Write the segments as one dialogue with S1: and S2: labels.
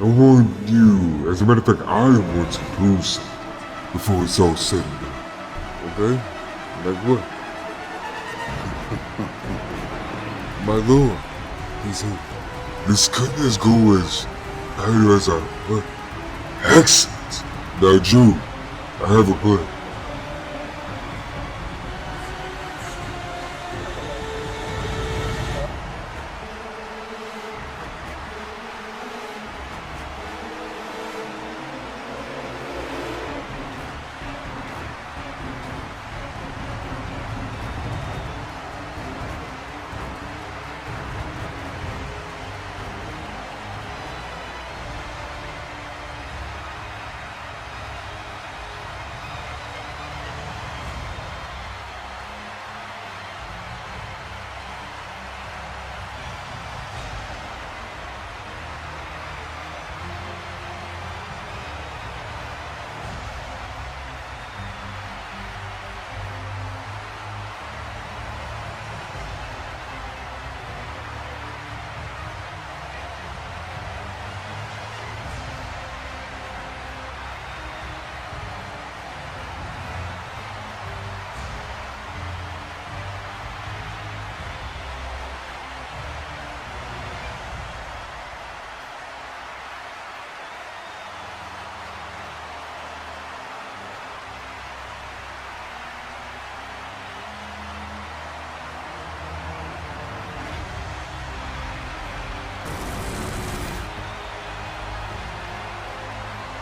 S1: I want you. As a matter of fact, I want to prove something before it's all said and done. Okay? Like what? My lord, he said, this couldn't go as bad as I planned. Excellent. Now, Joe, I have a plan.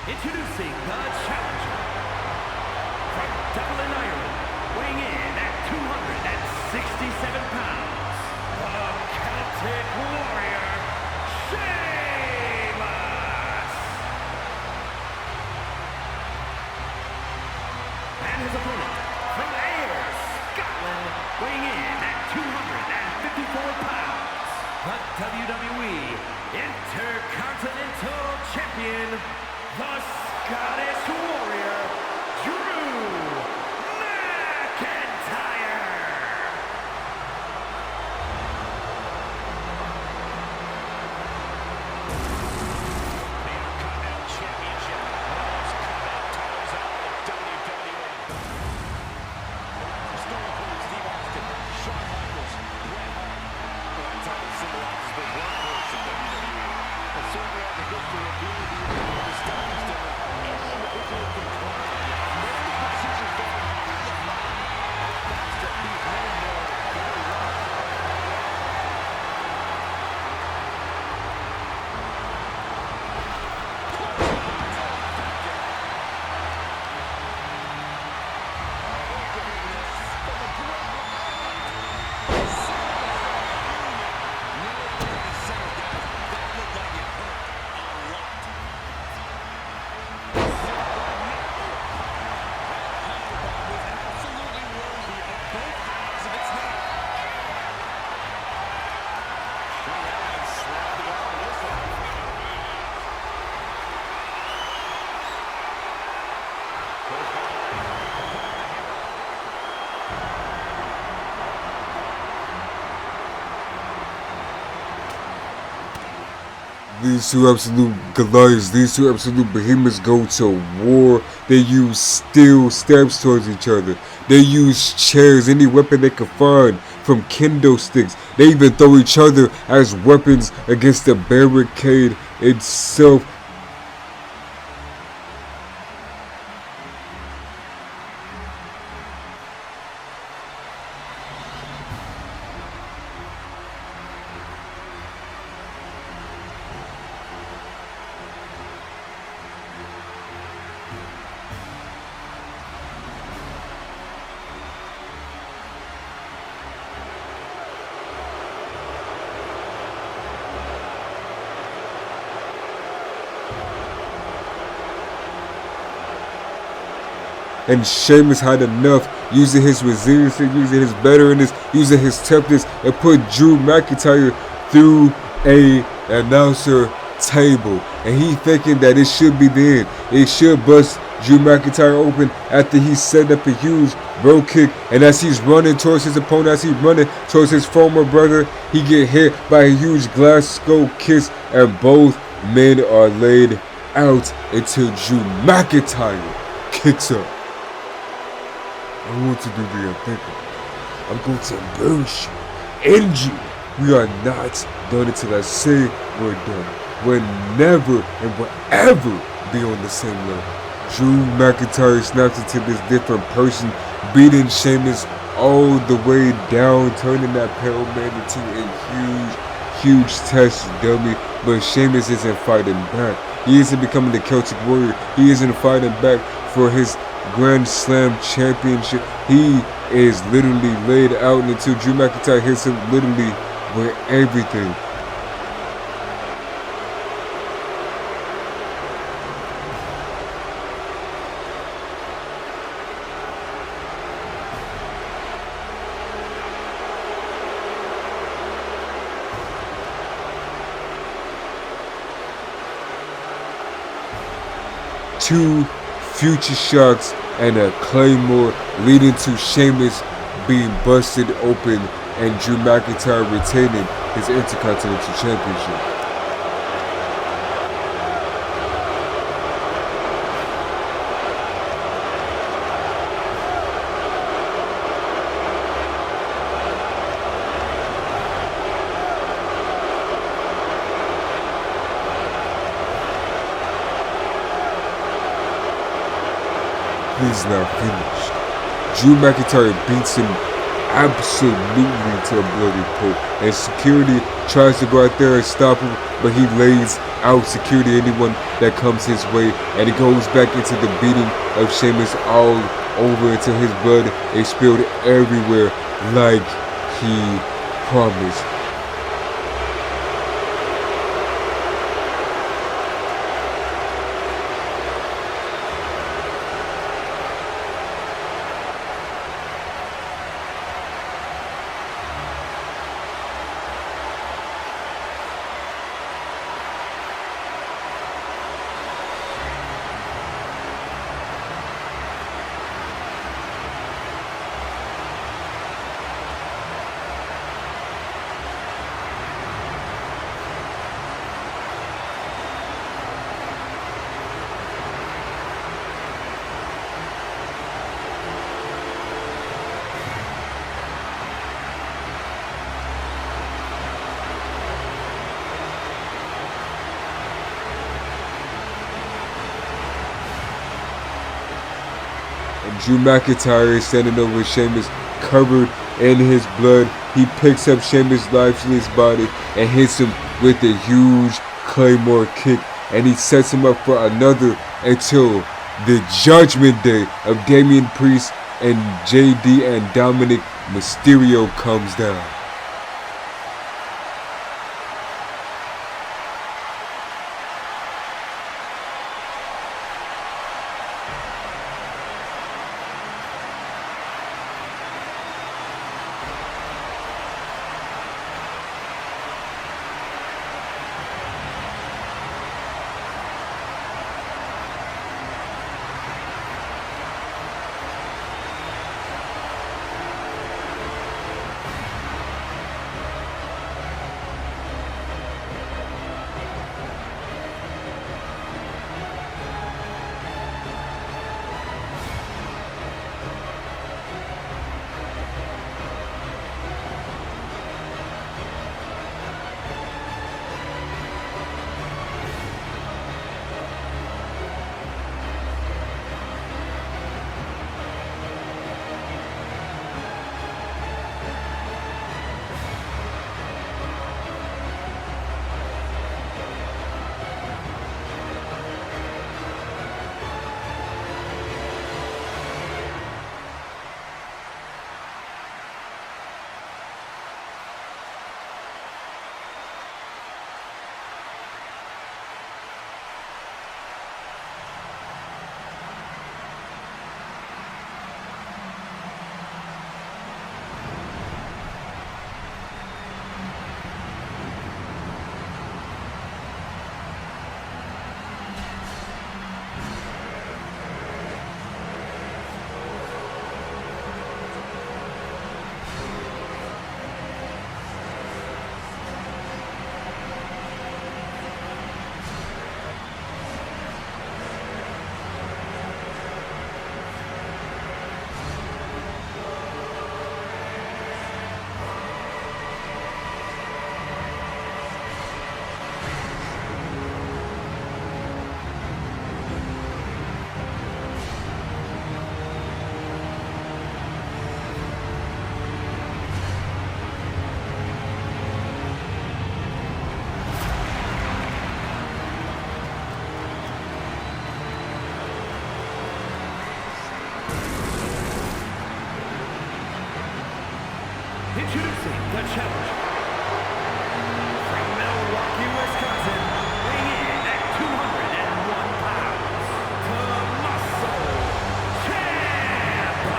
S2: Introducing the challenger from Dublin, Ireland, weighing in at 267 pounds, the Celtic Warrior, Sheamus! And his opponent from Ayr, Scotland, weighing in at 254 pounds, the WWE Intercontinental Champion, the Scottish Warrior, Drew McIntyre! The Intercontinental Championship, most coveted titles in all of WWE. Stone Cold Steve Austin, Shawn Michaels, Bret Hart. That title symbolizes the workhorse of WWE, and certainly has the history of being the established in any individual component. Many positions going on in the fight. That's that he's known more very well.
S1: These two absolute Goliaths, these two absolute behemoths go to war. They use steel stabs towards each other. They use chairs, any weapon they can find, from kendo sticks. They even throw each other as weapons against the barricade itself. And Sheamus had enough, using his resiliency, using his veteranness, using his toughness, and put Drew McIntyre through a announcer table. And he thinking that it should be the end. It should bust Drew McIntyre open after he set up a huge bro kick. And as he's running towards his opponent, as he's running towards his former brother, he get hit by a huge glass skull kiss, and both men are laid out until Drew McIntyre kicks up. I want to do the unthinkable. I'm going to embarrass you, end you. We are not done until I say we're done. We'll never and will ever be on the same level. Drew McIntyre snaps into this different person, beating Sheamus all the way down, turning that pale man into a huge test dummy. But Sheamus isn't fighting back. He isn't becoming the Celtic Warrior. He isn't fighting back for his Grand Slam championship. He is literally laid out until Drew McIntyre hits him literally with everything. Two future shocks and a claymore, leading to Sheamus being busted open and Drew McIntyre retaining his Intercontinental Championship. He's now finished. Drew McIntyre beats him absolutely to a bloody pulp, and security tries to go out there and stop him, but he lays out security anyone that comes his way, and he goes back into the beating of Sheamus all over until his blood is spilled everywhere like he promised. Drew McIntyre is standing over Sheamus, covered in his blood. He picks up Sheamus' lifeless body and hits him with a huge Claymore kick, and he sets him up for another until the Judgment Day of Damian Priest and JD and Dominic Mysterio comes down.
S3: Introducing the challenger. From Milwaukee, Wisconsin, weighing in at 201 pounds, the Muscle Champa.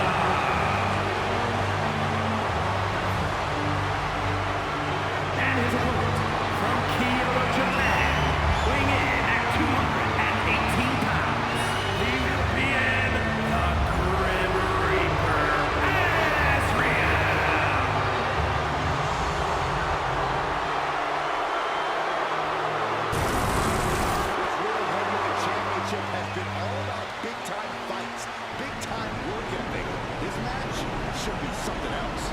S3: And his opponent from Kyoto, Japan, weighing in at 218 pounds, the European, the Grim Reaper, Azrael.
S2: World Heavyweight Championship has been all about big-time fights, big-time work ethic. His match should be something else.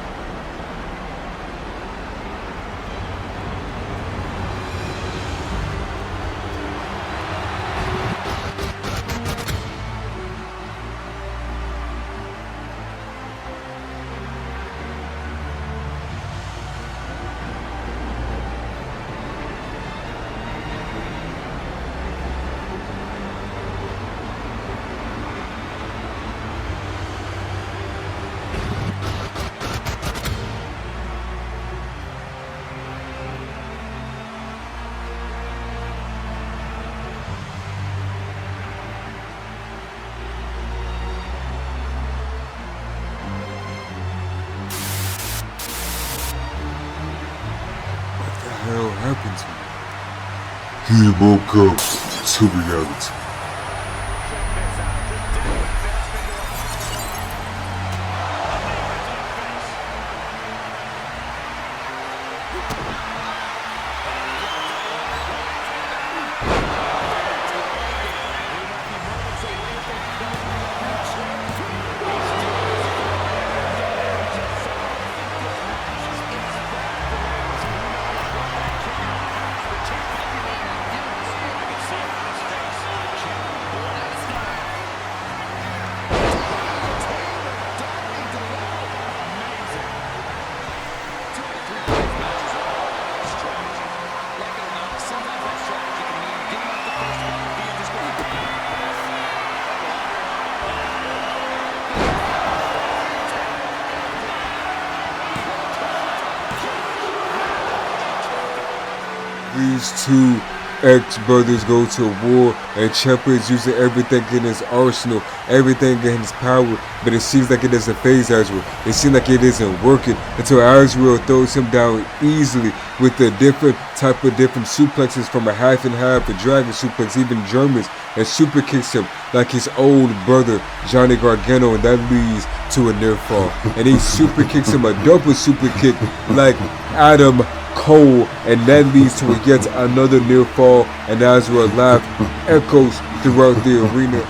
S1: What the hell happened to me? He woke up to reality. These two ex-brothers go to war, and Ciampa is using everything in his arsenal, everything in his power, but it seems like it doesn't phase Azrael. It seems like it isn't working until Azrael throws him down easily with a different suplexes, from a half and half, a dragon suplex, even Germans, and super kicks him like his old brother Johnny Gargano, and that leads to a near fall. And he super kicks him a double super kick like Adam Cole, and that leads to yet another near fall, and Azrael laugh echoes throughout the arena.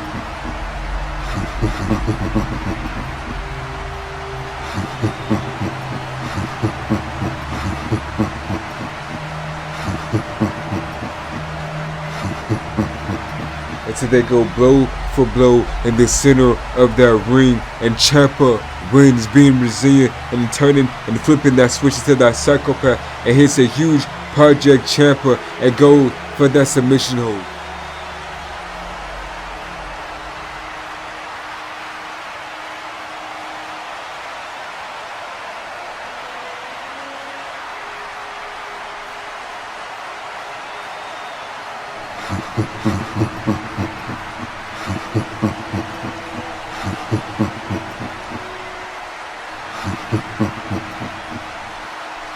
S1: Until they go blow for blow in the center of that ring, and Ciampa wins, being resilient and turning and flipping that switch into that psychopath, and hits a huge Project Ciampa and go for that submission hold.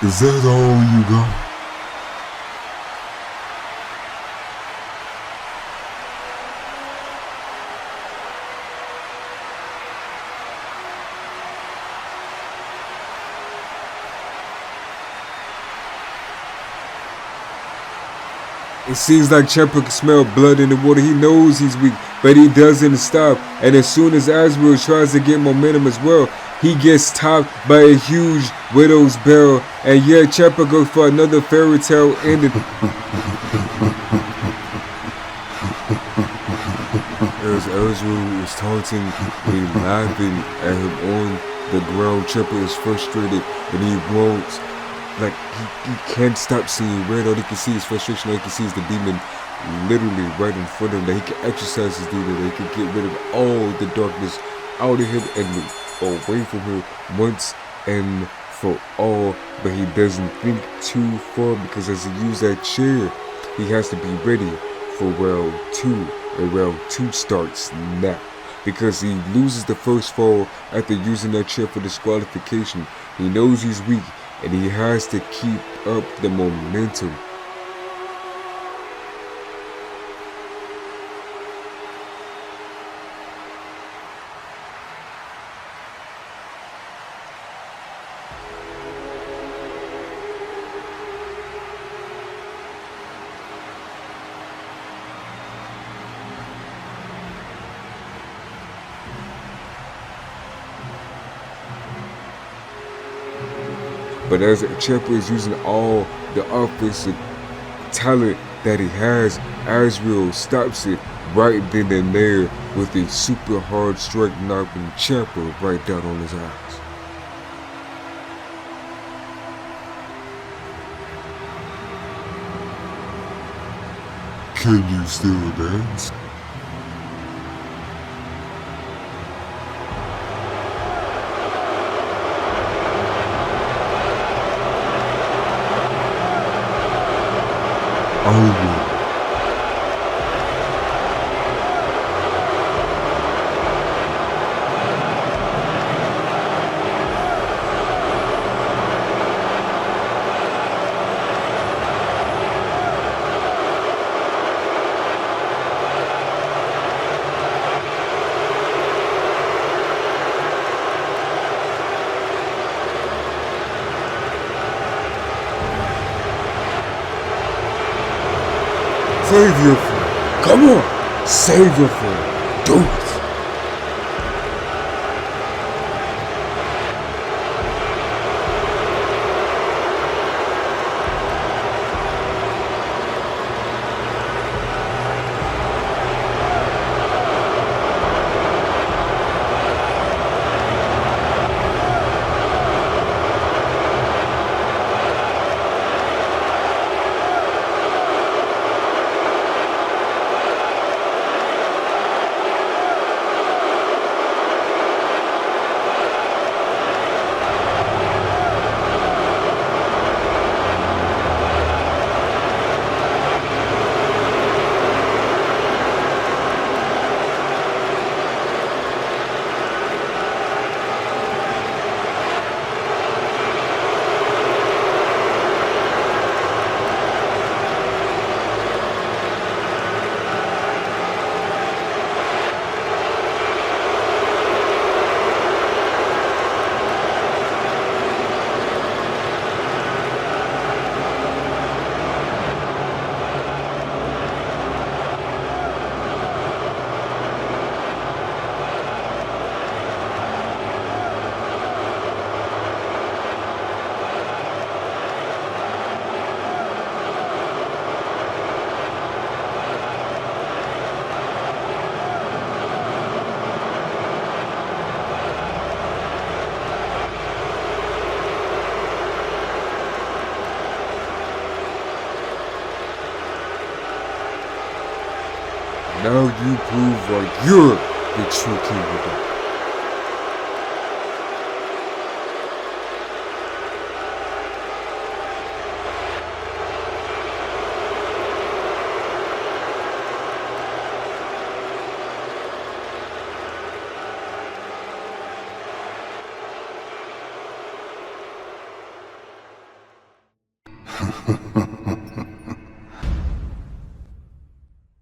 S1: Is that all you got? It seems like Ciampa can smell blood in the water. He knows he's weak, but he doesn't stop. And as soon as Azrael tries to get momentum as well, he gets topped by a huge Widow's Bell. And yeah, Ciampa goes for another fairy tale ending. As Azrael is taunting and laughing at him on the ground, Ciampa is frustrated and he won't. Like, he can't stop seeing red. All he can see is frustration. All he can see is the demon literally right in front of him. That he can exercise his demon. That he can get rid of all the darkness out of him and away from him once and for for all, but he doesn't think too far because as he uses that chair, he has to be ready for round 2, and round 2 starts now. Because he loses the first fall after using that chair for disqualification. He knows he's weak, and he has to keep up the momentum. But as Ciampa is using all the offensive talent that he has, Azrael stops it right then and there with a super hard strike, knocking Ciampa right down on his eyes. Can you still dance? I will. Save your friend. Come on. Save your friend. Do it. Now you prove like you're the true king of the Ha ha ha.